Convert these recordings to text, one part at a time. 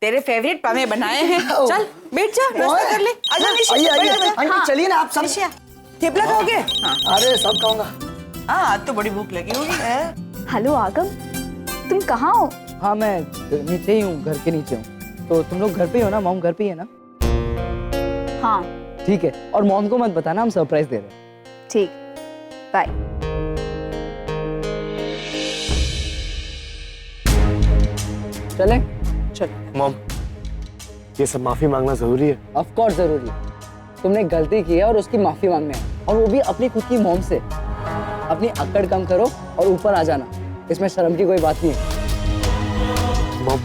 तेरे फेवरेट पमे बनाए हैं। चल बैठ जा, नाश्ता कर ले। आजा निशा, आइए चलिए ना आप सब। थेपला खाओगे? अरे सब खाऊंगा। हाँ आज तो बड़ी भूख लगी होगी। हेलो आगम, तुम कहाँ हो? हाँ मैं नीचे ही हूँ, घर के नीचे हूँ। तो तुम लोग घर पे ही हो ना? मॉम घर पे ही है ना? हाँ ठीक है, और मॉम को मत बताना हम सरप्राइज दे रहे हैं। ठीक, बाय। चले? चल मॉम, ये सब माफी मांगना जरूरी है? ऑफ कोर्स जरूरी है। तुमने गलती की है और उसकी माफी मांगने है, और वो भी अपनी खुद की मॉम से। अपनी अक्कड़ कम करो और ऊपर आ जाना, इसमें शर्म की कोई बात नहीं है। मॉम,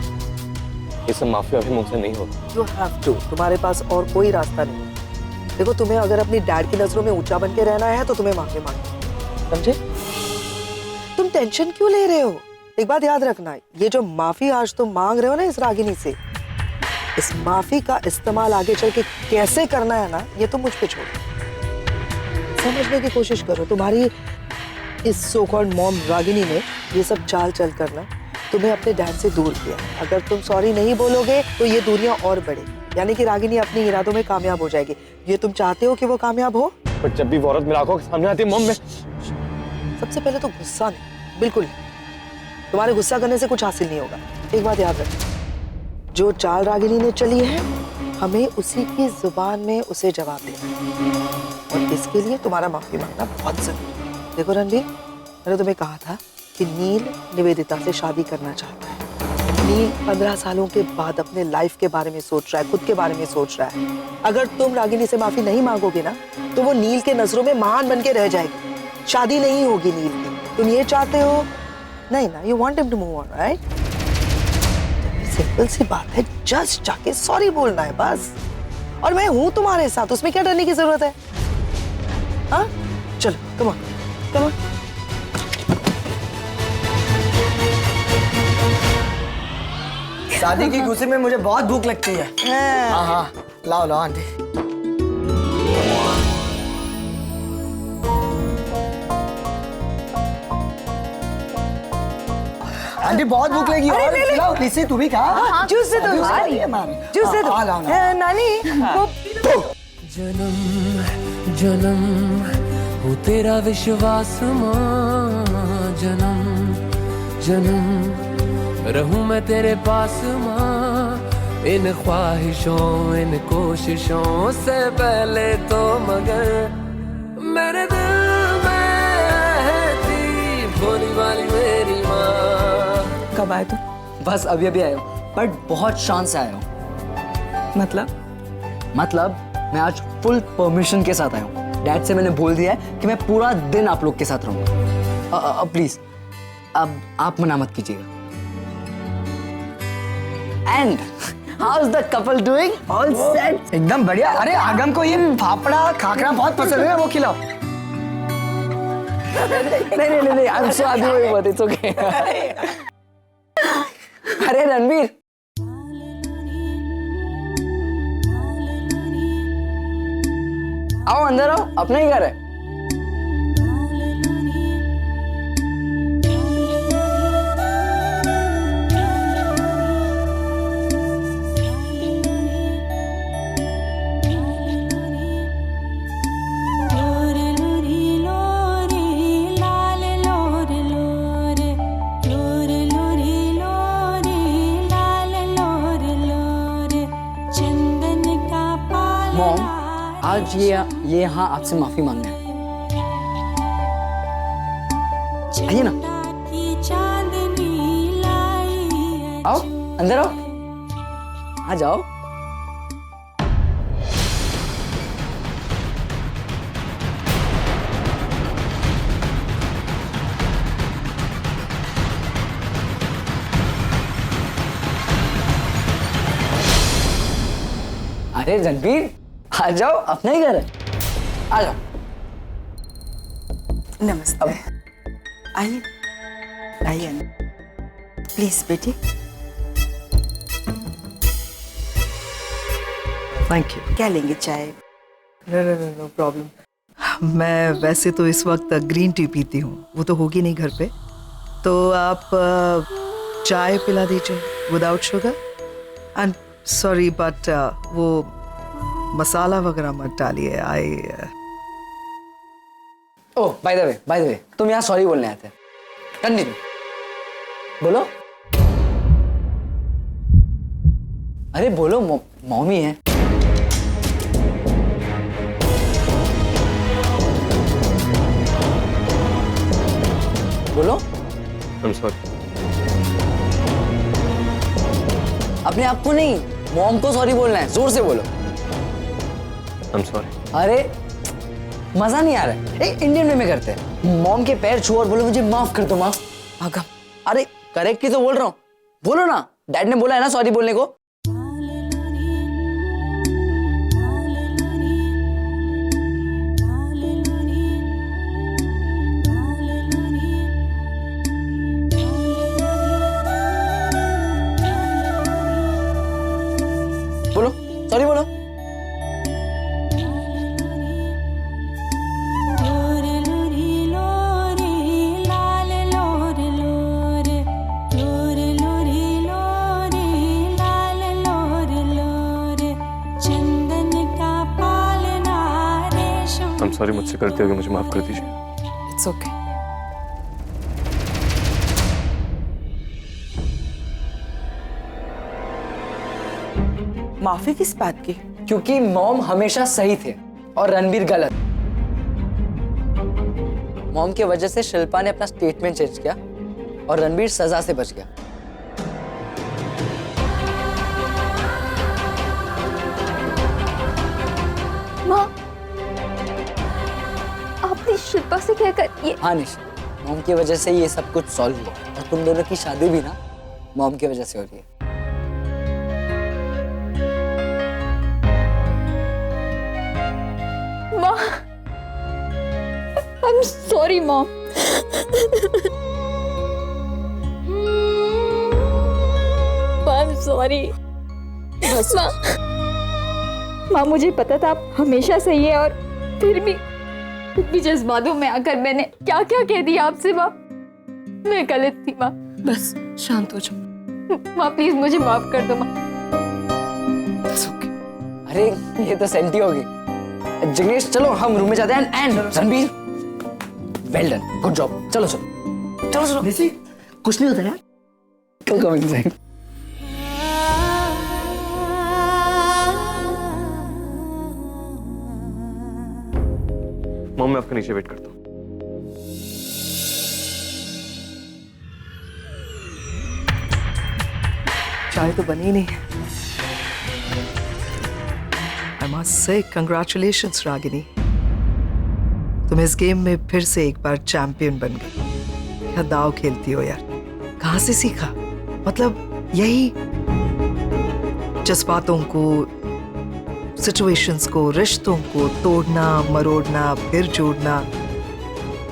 ये सब माफी अभी मुझसे नहीं होगा। You have to, तुम्हारे पास और कोई रास्ता नहीं। देखो, तुम्हें अगर अपनी डैड की नजरों में ऊंचा बन के रहना है तो तुम्हें माफी मांगनी, समझे? तुम टेंशन क्यों ले रहे हो? एक बात याद रखना, ये जो माफी आज तुम मांग रहे हो ना इस रागिनी से, इस माफी का इस्तेमाल आगे चल के कैसे करना है ना, ये तुम मुझ पे छोड़ो। समझने की कोशिश करो। तुम्हारी इस सो कॉल्ड मॉम रागिनी ने ये सब चाल चल करना तुम्हें अपने डैड से दूर किया। अगर तुम सॉरी नहीं बोलोगे तो ये दूरियां और बढ़ेगी, यानी कि रागिनी अपने इरादों में कामयाब हो जाएगी। ये तुम चाहते हो कि वो कामयाब हो? पर जब भी वो औरत मेरे आंखों के सामने आती है मॉम, मैं सबसे पहले तो गुस्सा नहीं, बिल्कुल नहीं। तुम्हारे गुस्सा करने से कुछ हासिल नहीं होगा। एक बात याद रखना, जो चाल रागिनी ने चली है, हमें उसी की जुबान में उसे जवाब देना, और इसके लिए तुम्हारा माफी मांगना बहुत जरूरी है। देखो रणवीर, मैंने तुम्हें कहा था कि नील निवेदिता से शादी करना चाहता है। नील 15 सालों के बाद अपने लाइफ के बारे में सोच रहा है, खुद के बारे में सोच रहा है। अगर तुम रागिनी से माफी नहीं मांगोगे ना, तो वो नील के नजरों में महान बन के रह जाएगी। शादी नहीं होगी नील की। तुम ये चाहते हो? नहीं ना, you want him to move on, right? Simple सी बात है, जस्ट जाके सॉरी बोलना है बस। और मैं हूं तुम्हारे साथ, उसमें क्या डरने की जरूरत है? हाँ, चलो, कम ऑन, कम ऑन। शादी की खुशी में मुझे बहुत भूख लगती है। हाँ हाँ, लाओ लाओ आंटी। आंटी बहुत भूख लगी। और लाओ, निशी तू भी खा। जूस दे दो, जूस दे दो। नानी जन्म जन्म हो तेरा विश्वास माँ, जन्म जन्म रहूं मैं तेरे पास माँ। इन ख्वाहिशों इन कोशिशों से पहले तो मगर मेरे दिल में थी भोली वाली मेरी माँ। कब आए तुम? बस अभी अभी आया हूँ, बट बहुत शान से आया हूँ। मतलब मैं आज फुल परमिशन के साथ आया हूँ। डैड से मैंने बोल दिया है कि मैं पूरा दिन आप लोग के साथ रहूंगा। प्लीज अब आप मना मत कीजिएगा। And how is the couple doing? All set? एकदम बढ़िया। अरे आगम को ये फाफड़ा खाकरा बहुत पसंद है, वो खिलाओ। नहीं आई am so happy with its okay. अरे रणवीर, आओ अंदर आओ, अपना ही घर है। मॉम, आज ये यहाँ आपसे माफी मांगना है। आइए ना, आओ अंदर आओ, आ जाओ। अरे रणवीर, आ जाओ, अपना ही घर है, आ जाओ। नमस्ते। आइए आइए, प्लीज बेटी। Thank you. क्या लेंगे, चाय? No problem. मैं वैसे तो इस वक्त ग्रीन टी पीती हूँ, वो तो होगी नहीं घर पे, तो आप चाय पिला दीजिए without sugar. I'm sorry, but वो मसाला वगैरह मत डालिए. ओह बाय द वे तुम यहाँ सॉरी बोलने आए थे. कंटिन्यू बोलो. अरे बोलो, मम्मी है. बोलो. I'm sorry. अपने आप को नहीं, मॉम को सॉरी बोलना है. जोर से बोलो. I'm sorry. अरे मजा नहीं आ रहा है. एक इंडियन वे में करते हैं. मॉम के पैर छू और बोलो मुझे माफ कर दो माँ. आगम, अरे करेक्ट ही तो बोल रहा हूँ. बोलो ना. डैड ने बोला है ना सॉरी बोलने को. बोलो सॉरी बोलो. I'm sorry, मुझसे गलती हो गई, मुझे माफ कर दीजिए. It's okay. माफी किस बात की? क्योंकि मॉम हमेशा सही थे और रणबीर गलत. मॉम की वजह से शिल्पा ने अपना स्टेटमेंट चेंज किया और रणबीर सजा से बच गया. माँ, आपने शिल्पा से कहकर ये. हाँ निशा, मॉम की वजह से ये सब कुछ सॉल्व हुआ और तुम दोनों की शादी भी ना मॉम की वजह से हो रही है. माँ, I'm sorry, Mom. I'm sorry. माँ, मुझे पता था आप हमेशा सही है और फिर भी जज्बातों में आकर मैंने क्या क्या कह दिया आपसे. माँ, मैं गलत थी. माँ बस शांत हो जाओ. माँ, प्लीज मुझे माफ कर दो. माँ, इट्स ओके. अरे ये तो सेंटी होगी. जिग्नेश चलो हम रूम में जाते हैं. And Ranbir well done, good job. चलो चलो चलो चलो. निशी कुछ नहीं होता यार. Come inside. मॉम, मैं आपके नीचे वेट करता हूँ. चाय तो बनी नहीं है. I must say congratulations Ragini. तुम इस गेम में फिर से एक बार चैंपियन बन गई. क्या दाव खेलती हो यार. कहाँ से सीखा? मतलब यही जज्बातों को, सिचुएशंस को, रिश्तों को तोड़ना मरोड़ना फिर जोड़ना,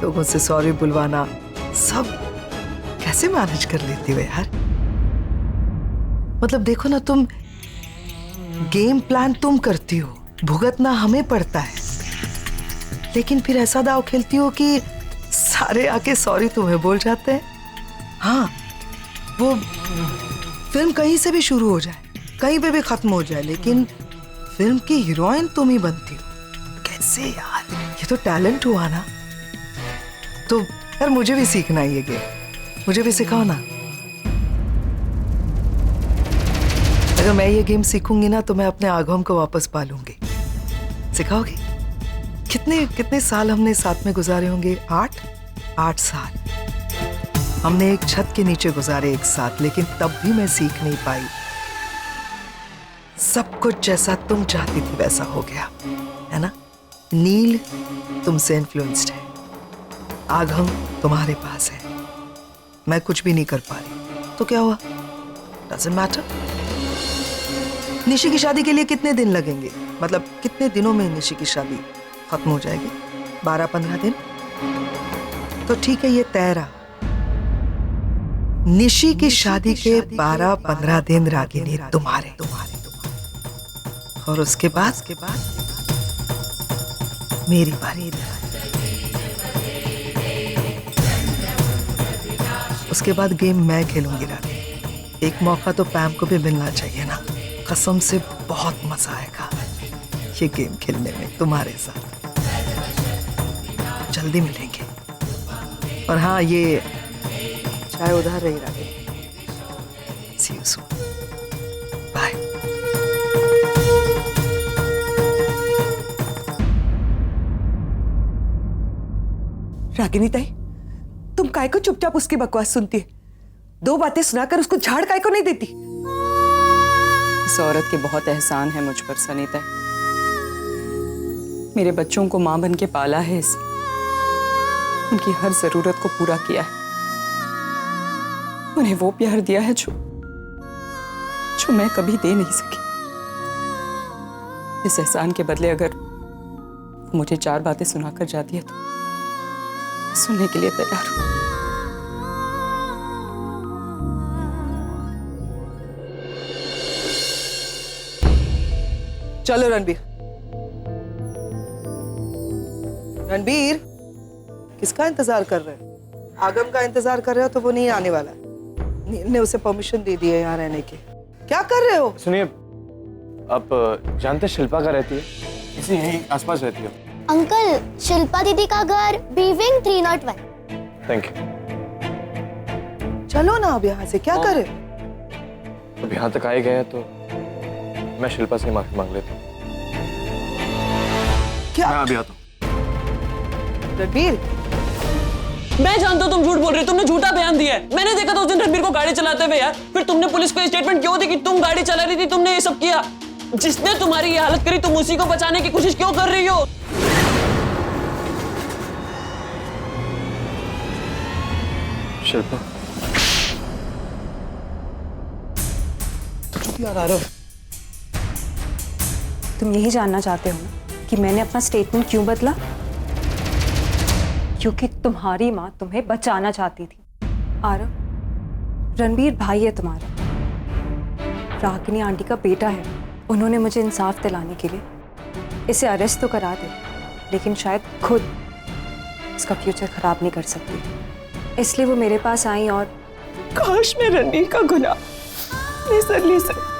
लोगों से सॉरी बुलवाना, सब कैसे मैनेज कर लेती हो यार. मतलब देखो ना, तुम गेम प्लान तुम करती हो, भुगतना हमें पड़ता है, लेकिन फिर ऐसा दाव खेलती हो कि सारे आके सॉरी तुम्हें बोल जाते हैं. हाँ, वो फिल्म कहीं से भी शुरू हो जाए, कहीं पे भी खत्म हो जाए, लेकिन फिल्म की हीरोइन तुम ही बनती हो. कैसे यार, ये तो टैलेंट हुआ ना. तो यार मुझे भी सीखना है ये गेम. मुझे भी सिखाओ ना. अगर मैं ये गेम सीखूंगी ना तो मैं अपने आगम को वापस पालूंगी. सिखाओगे? कितने साल हमने साथ में गुजारे होंगे? 8 साल हमने एक छत के नीचे गुजारे एक साथ, लेकिन तब भी मैं सीख नहीं पाई. सब कुछ जैसा तुम चाहती थी वैसा हो गया है ना. नील तुमसे इन्फ्लुएंस्ड है, आगम तुम्हारे पास है, मैं कुछ भी नहीं कर पा रही. तो क्या हुआ? Doesn't matter. निशी की शादी के लिए कितने दिन लगेंगे? मतलब कितने दिनों में निशी की शादी खत्म हो जाएगी? 12-15 दिन. तो ठीक है, ये तय रहा. निशी की शादी के 12-15 दिन रागिनी तुम्हारे. और उसके बाद मेरी बारी. उसके बाद गेम मैं खेलूंगी रागिनी. एक मौका तो पैम को भी मिलना चाहिए ना. कसम से बहुत मजा आएगा ये गेम खेलने में तुम्हारे साथ। जल्दी मिलेंगे। और हाँ, ये चाय उधार रही रागिनी। सी यू सून। बाय। रागिनी ताई, तुम काय को चुपचाप उसकी बकवास सुनती है? 2 बातें सुनाकर उसको झाड़ काय को नहीं देती? इस औरत के बहुत एहसान है मुझ पर सनीता। मेरे बच्चों को मां बन के पाला है, उनकी हर जरूरत को पूरा किया है, उन्हें वो प्यार दिया है जो मैं कभी दे नहीं सकी। इस एहसान के बदले अगर वो मुझे 4 बातें सुनाकर जाती है तो सुनने के लिए तैयार हूं। चलो रणबीर। रणबीर, किसका इंतजार कर रहे हो? आगम का इंतजार कर रहे हो तो वो नहीं आने वाला। नील ने उसे परमिशन दे दी है यहाँ रहने की। क्या कर रहे हो? सुनिए, आप जानते शिल्पा का रहती है? इसी यहीं आसपास रहती हो? अंकल, शिल्पा दीदी का घर बी-विंग 301। Thank you. चलो ना अब यहाँ से, क्या करे? अब यहाँ तक आए गए हैं तो मैं शिल्पा से माफी मांग लेता हूँ। क्या? मैं अभी आता हूँ। रणबीर, मैं जानता हूँ तुम झूठ बोल रहे हो, तुमने झूठा बयान दिया है। मैंने देखा था उस दिन रणबीर को गाड़ी चलाते हुए यार। फिर तुमने पुलिस को स्टेटमेंट क्यों दी कि तुम गाड़ी चला रही थी, तुमने ये सब किया? जिसने तुम्हारी ये हालत करी तुम उसी को बचाने की कोशिश क्यों कर रही हो? शिल्पा, तुम यही जानना चाहते हो ना कि मैंने अपना स्टेटमेंट क्यों बदला? क्योंकि तुम्हारी माँ तुम्हें बचाना चाहती थी। आरव, रणबीर भाई है तुम्हारा, रागिनी आंटी का बेटा है। उन्होंने मुझे इंसाफ दिलाने के लिए इसे अरेस्ट तो करा दे, लेकिन शायद खुद इसका फ्यूचर खराब नहीं कर सकती। इसलिए वो मेरे पास आई और काश मैं रणबीर का गुनाह नहीं सर ले सकती।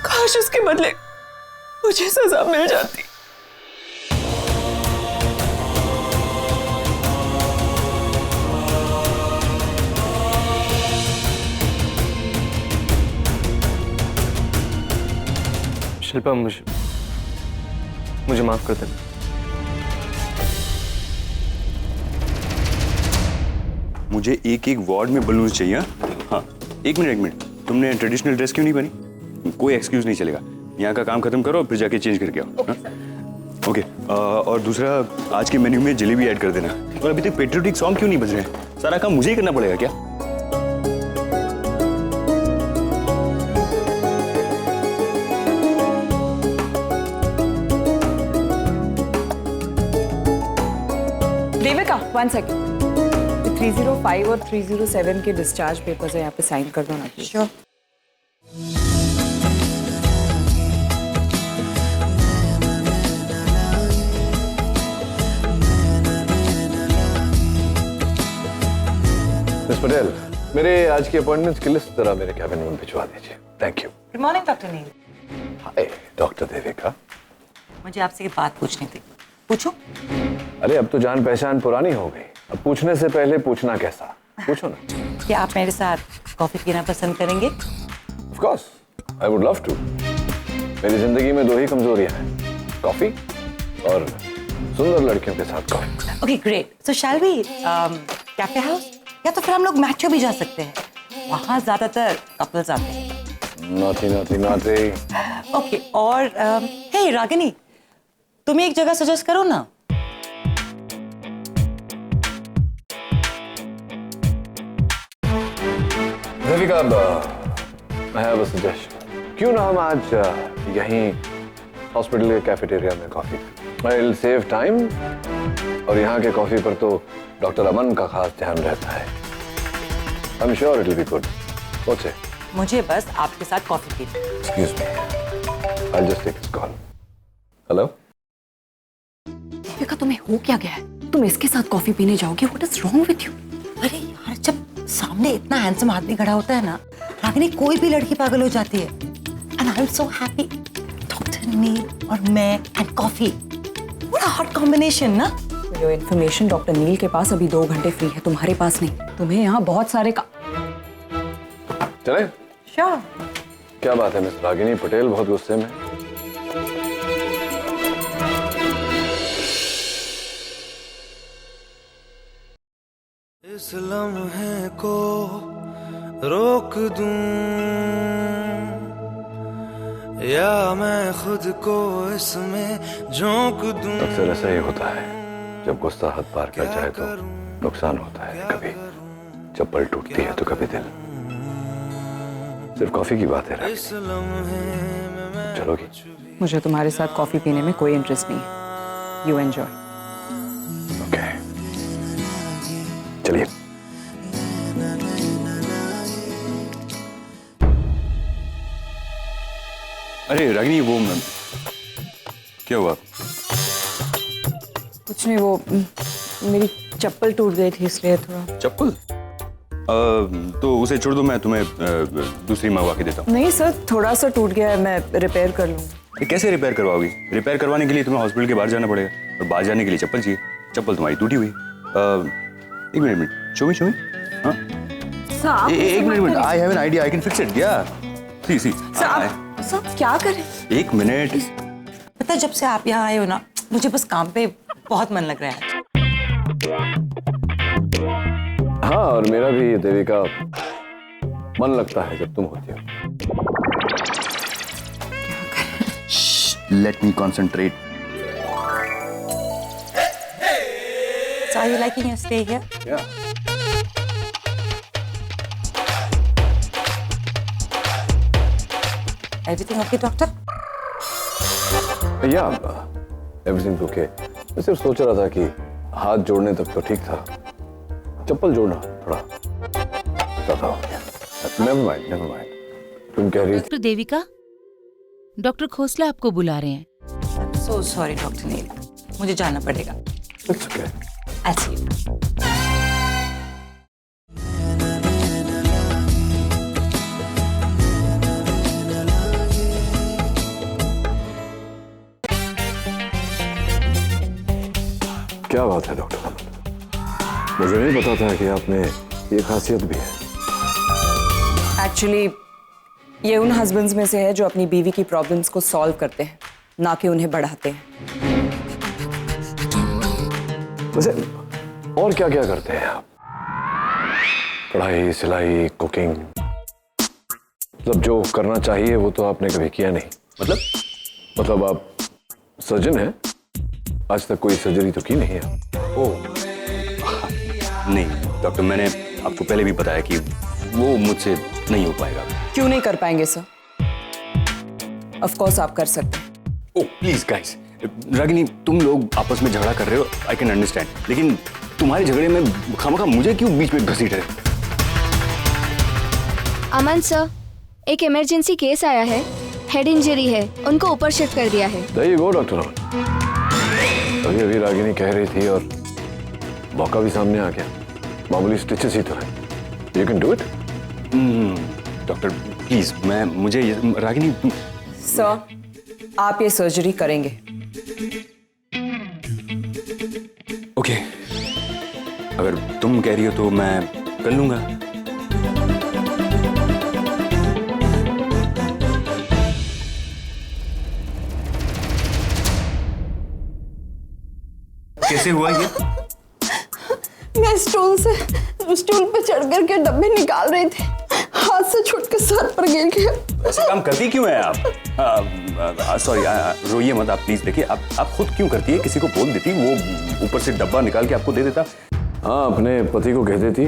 काश उसके बदले मुझे सजा मिल जाती। शिल्पा, मुझे माफ कर देना। मुझे एक वार्ड में बलून्स चाहिए। हाँ, एक मिनट। तुमने ट्रेडिशनल ड्रेस क्यों नहीं बनी? कोई एक्सक्यूज नहीं चलेगा। यहाँ का काम खत्म करो, फिर जाके चेंज करके आओ। ओके। और दूसरा, आज के मेन्यू में जलेबी ऐड कर देना। और अभी तक पेट्रियोटिक सॉन्ग क्यों नहीं बज रहे हैं? सारा काम मुझे ही करना पड़ेगा क्या? देविका, 1 सेकेंड। 305 और 307 के डिस्चार्ज पेपर्स है, यहाँ पे साइन कर दो ना प्लीज। श्योर। मिस पटेल, मेरे आज की अपॉइंटमेंट्स की लिस्ट जरा मेरे कैबिन में भिजवा दीजिए। Thank you. Good morning doctor Neel. Hi doctor Devika. मुझे आपसे एक बात पूछनी थी। पूछो। अरे अब तो जान पहचान पुरानी हो गई, अब पूछने से पहले पूछना कैसा? पूछो ना। क्या आप मेरे साथ कॉफी पीना पसंद करेंगे? Of course, I would love to. मेरी जिंदगी में 2 ही कमजोरियां हैं, कॉफी और सुंदर लड़कियों के साथ coffee. Okay great. So shall we cafe house, या तो फिर हम लोग मैचो भी जा सकते हैं, वहाँ ज्यादातर कपल्स आते हैं। नॉटी। ओके। और हे रागिनी, तुम्हें एक जगह सजेस्ट करो ना। Devika, I have a suggestion. क्यों ना हम आज यहीं हॉस्पिटल के कैफेटेरिया में कॉफी पीं? I'll save time और यहाँ के कॉफी पर तो डॉक्टर अमन का खास ध्यान रहता है। I'm sure it'll be good. What's it? मुझे बस आपके साथ कॉफी पीनी। Excuse me. I'll just take this call. Hello? Devika, तुम्हें हो क्या गया है? तुम इसके साथ कॉफी पीने जाओगे? What is wrong with you? अरे यार, जब सामने इतना हैंडसम आदमी खड़ा होता है ना, रागिनी कोई भी लड़की पागल हो जाती है। And I am so happy, doctor Neel और मैं and coffee, what a hot combination ना। योर इन्फॉर्मेशन, डॉक्टर नील के पास अभी 2 घंटे फ्री है, तुम्हारे पास नहीं। तुम्हें यहाँ बहुत सारे चले? श्योर। क्या बात है मिस रागिनी पटेल, बहुत गुस्से में? इस लम्हे को रोक दूं या मैं खुद को इसमें झोंक दूं। अक्सर ऐसा ही होता है, जब गुस्सा हद पार कर जाए तो नुकसान होता है। कभी चप्पल टूटती है तो कभी दिल। सिर्फ कॉफी की बात है रागिनी, चलोगी? मुझे तुम्हारे साथ कॉफी पीने में कोई इंटरेस्ट नहीं है। You enjoy. ओके, चलिए। अरे रागिनी, वो क्या हुआ? कुछ नहीं, वो मेरी चप्पल टूट गई थी इसलिए थोड़ा। चप्पल? तो उसे छोड़ दो, मैं तुम्हें दूसरी मंगवा के देता हूँ। नहीं सर, थोड़ा सा टूट गया है, मैं रिपेयर कर लूँगा। कैसे रिपेयर करवाओगी? रिपेयर करवाने के लिए तुम्हें हॉस्पिटल के बाहर जाना पड़ेगा, और बाहर जाने के लिए चप्पल चाहिए। चप्पल तुम्हारी टूटी हुई। एक मिनट, शो मी। हाँ, एक minute, I have an idea, I can fix it. या सी सब क्या करें? एक मिनट। पता है, जब से आप यहाँ आए हो ना, मुझे बस काम पे बहुत मन लग रहा है। हाँ, और मेरा भी देविका मन लगता है जब तुम होती हो। Let me concentrate. So are you liking your stay here? Yeah. Everything okay, doctor? Yeah, everything's okay. मैं सिर्फ सोच रहा था कि हाथ जोड़ने तक तो ठीक था, चप्पल जोड़ना थोड़ा ज्यादा हो गया। Never mind. तुम कह रही थी? डॉक्टर देविका, डॉक्टर खोसला आपको बुला रहे हैं। So sorry, डॉक्टर नील, मुझे जाना पड़ेगा। It's okay. I'll see you. क्या बात है डॉक्टर अमन, मुझे नहीं पता था कि आप में ये खासियत भी है। एक्चुअली ये उन हस्बैंड्स में से है जो अपनी बीवी की प्रॉब्लम्स को सॉल्व करते हैं, ना कि उन्हें बढ़ाते हैं। वैसे और क्या क्या करते हैं आप? पढ़ाई, सिलाई, कुकिंग, मतलब जो करना चाहिए वो तो आपने कभी किया नहीं। मतलब आप सर्जन हैं, आज तक कोई सर्जरी तो की नहीं है? ओह नहीं डॉक्टर, मैंने आपको पहले भी बताया कि वो मुझसे नहीं हो पाएगा। क्यों नहीं कर पाएंगे सर? ऑफ कोर्स आप कर सकते हैं। ओह प्लीज गाइस, रागिनी तुम लोग आपस में झगड़ा कर रहे हो, आई कैन अंडरस्टैंड, लेकिन तुम्हारे झगड़े में खामखा मुझे क्यों बीच में घसीट रहे? अमन सर, एक इमरजेंसी केस आया है, हेड इंजरी है, उनको ऊपर शिफ्ट कर दिया है। There you go, डॉक्टर अमन। अभी रागिनी कह रही थी और मौका भी सामने आ गया। मामूली स्टिचेस ही तो है, you can do it. Doctor please, मुझे रागिनी। सर आप ये सर्जरी करेंगे? ओके, अगर तुम कह रही हो तो मैं कर लूंगा। कैसे हुआ ये? मैं स्टूल पे चढ़ करके डब्बे निकाल रही थी, हाथ से छूट के सर पर गिर गया। ऐसे काम करती क्यों है आप? सॉरी, रोइए मत आप प्लीज। देखिए आप खुद क्यों करती है? किसी को बोल देती, वो ऊपर से डब्बा निकाल के आपको दे देता। हाँ, अपने पति को कह देती।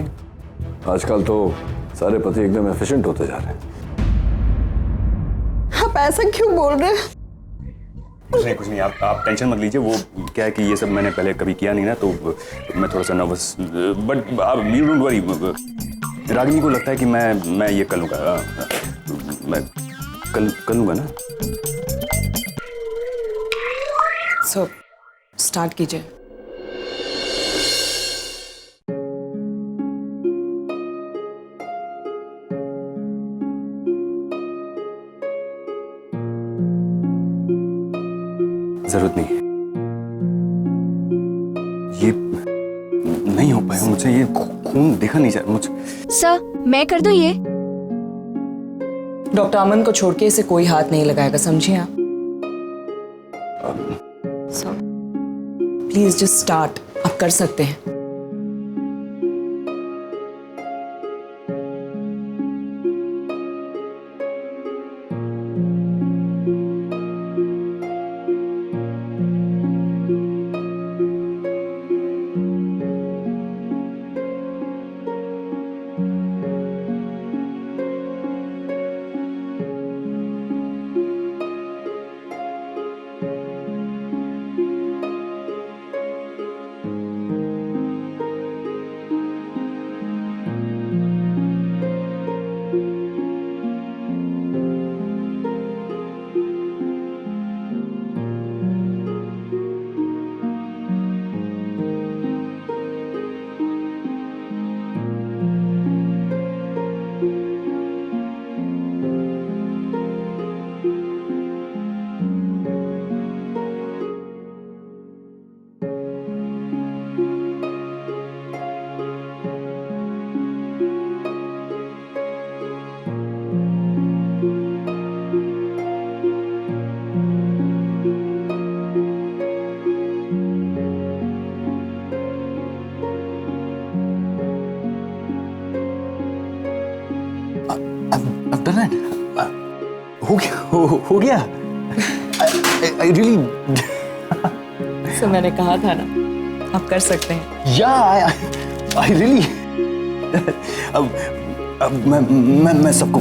आजकल तो सारे पति एकदम एफिशिएंट होते जा रहे हैं। आप ऐसा क्यों बोल रहे हैं? कुछ नहीं, आप टेंशन मत लीजिए। वो क्या है कि ये सब मैंने पहले कभी किया नहीं ना, तो मैं थोड़ा सा नर्वस, बट आप यू डोंट वरी। रागिनी को लगता है कि मैं ये कर लूँगा, मैं कर लूँगा ना। सो स्टार्ट कीजिए। जरूरत नहीं है। ये नहीं हो पाएगा मुझसे, ये खून देखा नहीं जा रहा मुझे। सर मैं कर दूं ये? डॉक्टर अमन को छोड़ के इसे कोई हाथ नहीं लगाएगा, समझिए आप? प्लीज जस्ट स्टार्ट, आप कर सकते हैं। हो गया। I really सो मैंने कहा था ना, आप कर सकते हैं। I really अब मैं सबको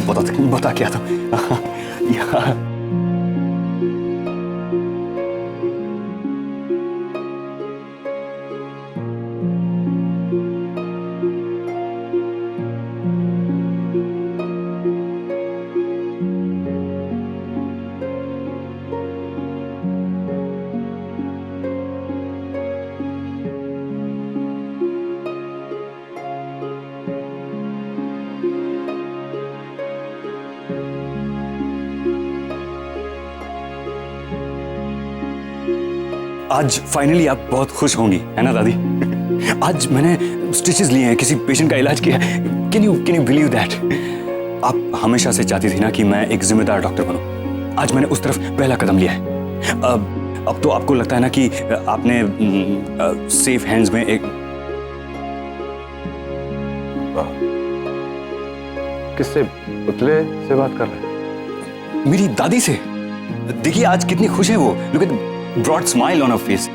बता के आता हूँ। आज फाइनली आप बहुत खुश होंगी, है ना दादी? आज मैंने स्टिचेस लिए हैं, किसी पेशेंट का इलाज किया है। Can you believe that? आप हमेशा से चाहती थी ना कि मैं एक जिम्मेदार डॉक्टर बनूं। आज मैंने उस तरफ पहला कदम लिया है। अब तो आपको लगता है ना कि आपने सेफ हैंड्स में एक। किससे? पुतले से बात कर रहे हैं? मेरी दादी से। देखिए आज कितनी खुश है वो। Look at broad smile on her face.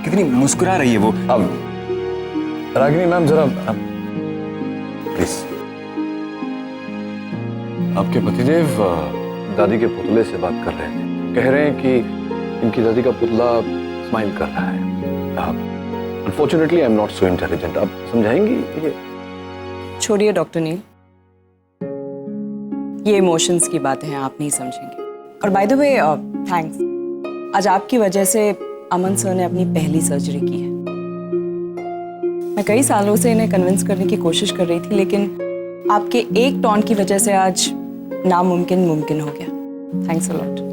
कितनी मुस्कुरा रही है वो। अब रागिनी मैम जरा प्लीज। आपके पतिदेव दादी के पुतले से बात कर रहे हैं। कह रहे हैं कि इनकी दादी का पुतला स्माइल कर रहा है। Unfortunately I am not so intelligent. आप समझाएंगी ये? छोड़िए डॉक्टर नील, ये इमोशंस की बातें हैं, आप नहीं समझेंगे। और बाय द वे थैंक्स, आज आपकी वजह से अमन सर ने अपनी पहली सर्जरी की है। मैं कई सालों से इन्हें कन्विंस करने की कोशिश कर रही थी, लेकिन आपके एक टॉन्ट की वजह से आज नामुमकिन मुमकिन हो गया। Thanks a lot.